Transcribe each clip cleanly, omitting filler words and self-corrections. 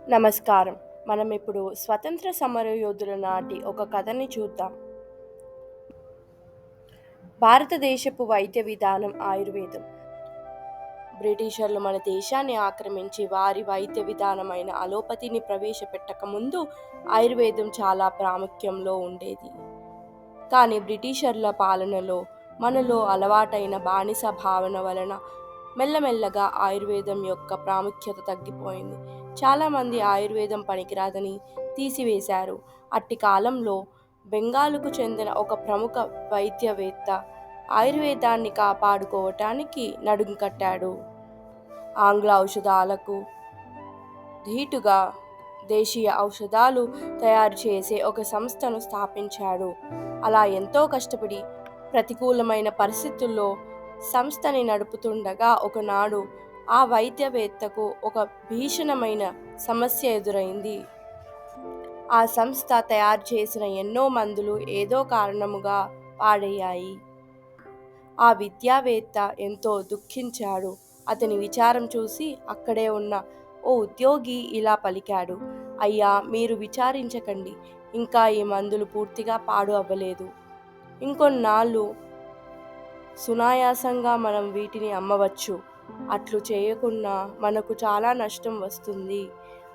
నమస్కారం. మనం ఇప్పుడు స్వతంత్ర సమరయోధుల నాటి ఒక కథని చూద్దాం. భారతదేశపు వైద్య విధానం ఆయుర్వేదం. బ్రిటిషర్లు మన దేశాన్ని ఆక్రమించి వారి వైద్య విధానమైన అలోపతిని ప్రవేశపెట్టక ముందు ఆయుర్వేదం చాలా ప్రాముఖ్యంలో ఉండేది. కానీ బ్రిటిషర్ల పాలనలో మనలో అలవాటైన బానిస భావన వలన మెల్లమెల్లగా ఆయుర్వేదం యొక్క ప్రాముఖ్యత తగ్గిపోయింది. చాలామంది ఆయుర్వేదం పనికిరాదని తీసివేశారు. అట్టి కాలంలో బెంగాలుకు చెందిన ఒక ప్రముఖ వైద్యవేత్త ఆయుర్వేదాన్ని కాపాడుకోవటానికి నడుం కట్టాడు. ఆంగ్ల ఔషధాలకు ధీటుగా దేశీయ ఔషధాలు తయారు చేసే ఒక సంస్థను స్థాపించాడు. అలా ఎంతో కష్టపడి ప్రతికూలమైన పరిస్థితుల్లో సంస్థని నడుపుతుండగా ఒకనాడు ఆ వైద్యవేత్తకు ఒక భీషణమైన సమస్య ఎదురైంది. ఆ సంస్థ తయారు చేసిన ఎన్నో మందులు ఏదో కారణముగా పాడయ్యాయి. ఆ విద్యావేత్త ఎంతో దుఃఖించాడు. అతని విచారం చూసి అక్కడే ఉన్న ఓ ఉద్యోగి ఇలా పలికాడు: అయ్యా, మీరు విచారించకండి. ఇంకా ఈ మందులు పూర్తిగా పాడు అవ్వలేదు. ఇంకొన్నాళ్ళు సునాయాసంగా మనం వీటిని అమ్మవచ్చు. అట్లు చేయకున్నా మనకు చాలా నష్టం వస్తుంది.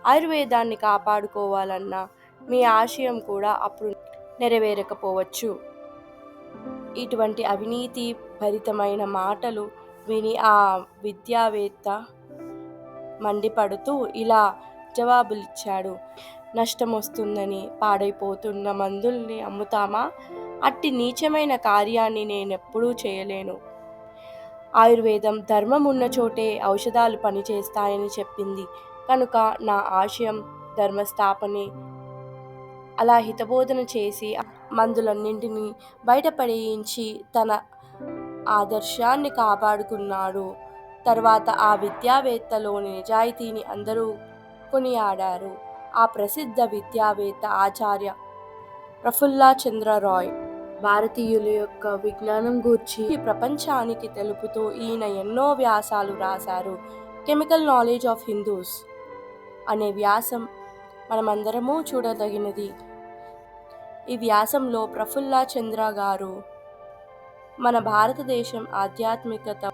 ఆయుర్వేదాన్ని కాపాడుకోవాలన్న మీ ఆశయం కూడా అప్పుడు నెరవేరకపోవచ్చు. ఇటువంటి అవినీతి భరితమైన మాటలు విని ఆ విద్యావేత్త మండిపడుతూ ఇలా జవాబులిచ్చాడు: నష్టం వస్తుందని పాడైపోతున్న మందుల్ని అమ్ముతామా? అట్టి నీచమైన కార్యాన్ని నేనెప్పుడూ చేయలేను. ఆయుర్వేదం ధర్మం ఉన్న చోటే ఔషధాలు పనిచేస్తాయని చెప్పింది కనుక నా ఆశయం ధర్మస్థాపనే. అలా హితబోధన చేసి మందులన్నింటినీ బయటపడేయించి తన ఆదర్శాన్ని కాపాడుకున్నాడు. తర్వాత ఆ విద్యావేత్తలోని నిజాయితీని అందరూ కొనియాడారు. ఆ ప్రసిద్ధ విద్యావేత్త ఆచార్య ప్రఫుల్ల చంద్ర రాయ్. భారతీయుల యొక్క విజ్ఞానం గూర్చి ప్రపంచానికి తెలుపుతూ ఈయన ఎన్నో వ్యాసాలు రాశారు. కెమికల్ నాలెడ్జ్ ఆఫ్ హిందూస్ అనే వ్యాసం మనమందరము చూడదగినది. ఈ వ్యాసంలో ప్రఫుల్ల చంద్ర గారు మన భారతదేశం ఆధ్యాత్మికత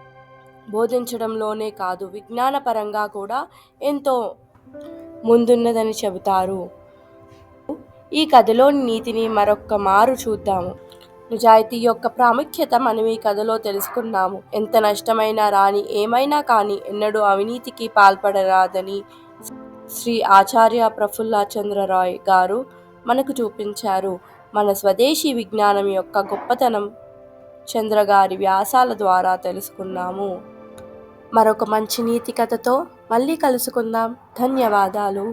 బోధించడంలోనే కాదు, విజ్ఞానపరంగా కూడా ఎంతో ముందున్నదని చెబుతారు. ఈ కథలోని నీతిని మరొక్క మారు చూద్దాము. నిజాయితీ యొక్క ప్రాముఖ్యత మనం ఈ కథలో తెలుసుకున్నాము. ఎంత నష్టమైనా రాని, ఏమైనా కానీ ఎన్నడూ అవినీతికి పాల్పడరాదని శ్రీ ఆచార్య ప్రఫుల్ల చంద్ర రాయ్ గారు మనకు చూపించారు. మన స్వదేశీ విజ్ఞానం యొక్క గొప్పతనం చంద్రగారి వ్యాసాల ద్వారా తెలుసుకున్నాము. మరొక మంచి నీతి కథతో మళ్ళీ కలుసుకుందాం. ధన్యవాదాలు.